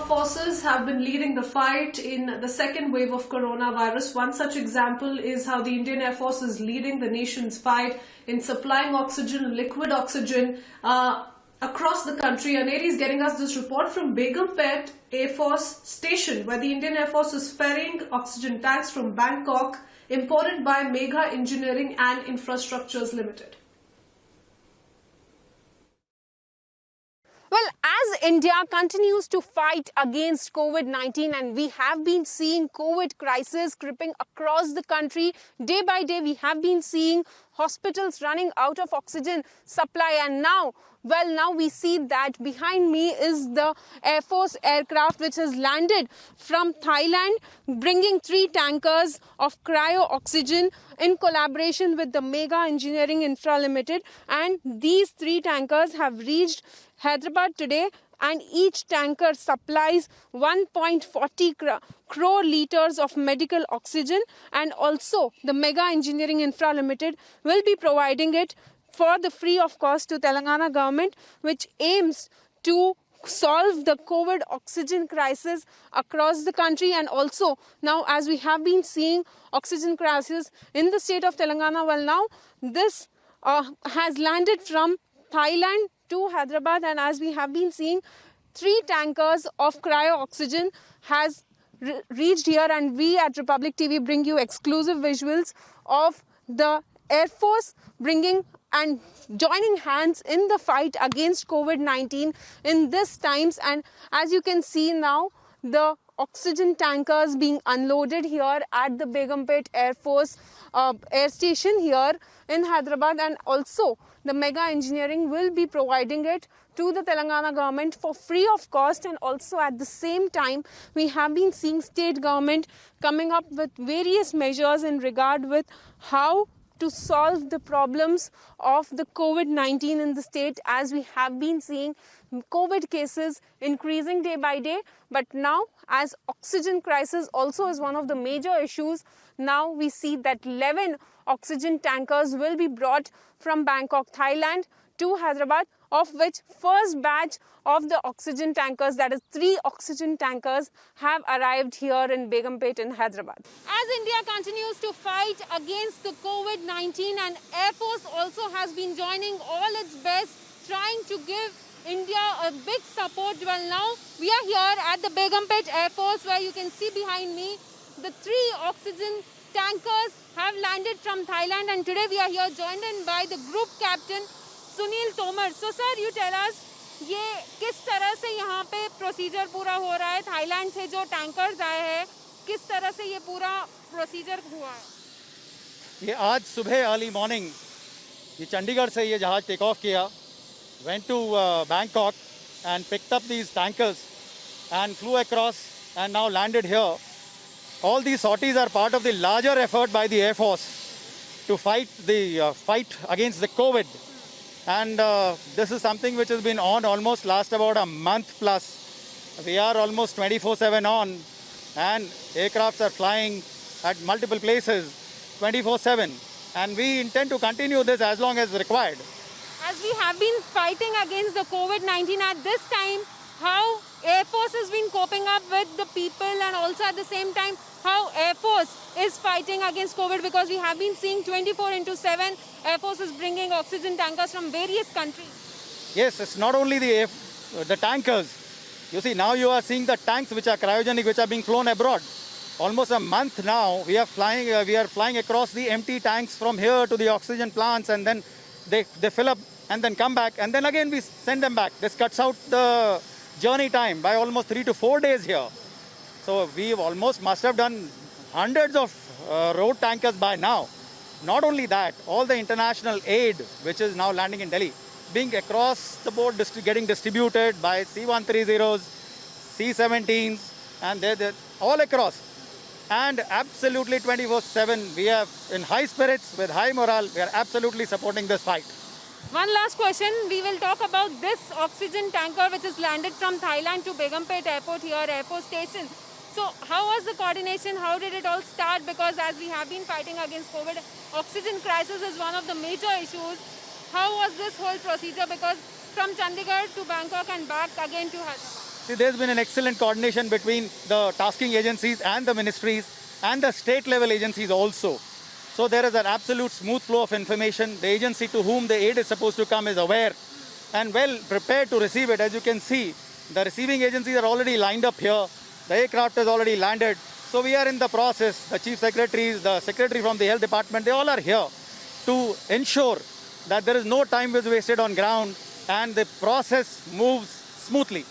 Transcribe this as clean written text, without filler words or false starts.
forces have been leading the fight in the second wave of coronavirus. One such example is how the Indian Air Force is leading the nation's fight in supplying oxygen, liquid oxygen, across the country. Aneri is getting us this report from Begumpet Air Force Station, where the Indian Air Force is ferrying oxygen tanks from Bangkok, imported by Megha Engineering and Infrastructures Limited. Well, as India continues to fight against COVID-19 and we have been seeing COVID crisis creeping across the country, day by day we have been seeing hospitals running out of oxygen supply, and now we see that behind me is the Air Force aircraft which has landed from Thailand, bringing 3 tankers of cryo-oxygen in collaboration with the Megha Engineering Infra Limited, and these 3 tankers have reached Hyderabad today, and each tanker supplies 1.40 crore liters of medical oxygen, and also the Megha Engineering Infra Limited will be providing it for the free of cost to Telangana government, which aims to solve the COVID oxygen crisis across the country. And also now, as we have been seeing oxygen crisis in the state of Telangana, well, now this has landed from Thailand to Hyderabad, and as we have been seeing, 3 tankers of cryo-oxygen has reached here, and we at Republic TV bring you exclusive visuals of the Air Force bringing and joining hands in the fight against COVID-19 in these times. And as you can see now, the oxygen tankers being unloaded here at the Begumpet Air Force Air Station here in Hyderabad, and also the Megha Engineering will be providing it to the Telangana government for free of cost. And also at the same time, we have been seeing state government coming up with various measures in regard with how to solve the problems of the COVID-19 in the state, as we have been seeing COVID cases increasing day by day. But now, as oxygen crisis also is one of the major issues, now we see that 11 oxygen tankers will be brought from Bangkok, Thailand to Hyderabad, of which first batch of the oxygen tankers, that is 3 oxygen tankers, have arrived here in Begumpet in Hyderabad. As India continues to fight against the COVID-19, and Air Force also has been joining all its best, trying to give India a big support. Well, now we are here at the Begumpet Air Force, where you can see behind me the 3 oxygen tankers have landed from Thailand, and today we are here joined in by the group captain Sunil Tomar. So sir, you tell us, ये किस तरह से यहाँ पे procedure पूरा हो रहा है? थाईलैंड से जो टैंकर्स आए हैं, किस तरह से ये पूरा प्रोसीजर हुआ है? ये आज सुबह अर्ली मॉर्निंग ये चंडीगढ़ से ये जहाज टेक ऑफ किया, went to Bangkok and picked up these tankers and flew across and now landed here. All these sorties are part of the larger effort by the Air Force to fight against the COVID. And this is something which has been on almost last about a month plus. We are almost 24/7 on, and aircrafts are flying at multiple places 24/7. And we intend to continue this as long as required. As we have been fighting against the COVID-19 at this time, how Air Force has been coping up with the people, and also at the same time how Air Force is fighting against COVID, because we have been seeing 24/7 Air Force is bringing oxygen tankers from various countries. Yes, it's not only the tankers. You see, now you are seeing the tanks which are cryogenic, which are being flown abroad. Almost a month now, we are flying across the empty tanks from here to the oxygen plants, and then they fill up and then come back, and then again we send them back. This cuts out the journey time by almost 3 to 4 days here. So we must have done hundreds of road tankers by now. Not only that, all the international aid which is now landing in Delhi, being across the board, getting distributed by C-130s, C-17s, and they're all across. And absolutely 24/7, we are in high spirits, with high morale. We are absolutely supporting this fight. One last question. We will talk about this oxygen tanker which has landed from Thailand to Begumpet Airport here, Air Force Station. So how was the coordination? How did it all start? Because as we have been fighting against COVID, oxygen crisis is one of the major issues. How was this whole procedure? Because from Chandigarh to Bangkok and back again to Hyderabad. See, there's been an excellent coordination between the tasking agencies and the ministries and the state level agencies also. So there is an absolute smooth flow of information. The agency to whom the aid is supposed to come is aware and well prepared to receive it. As you can see, the receiving agencies are already lined up here. The aircraft has already landed. So we are in the process. The chief secretaries, the secretary from the health department, they all are here to ensure that there is no time was wasted on ground and the process moves smoothly.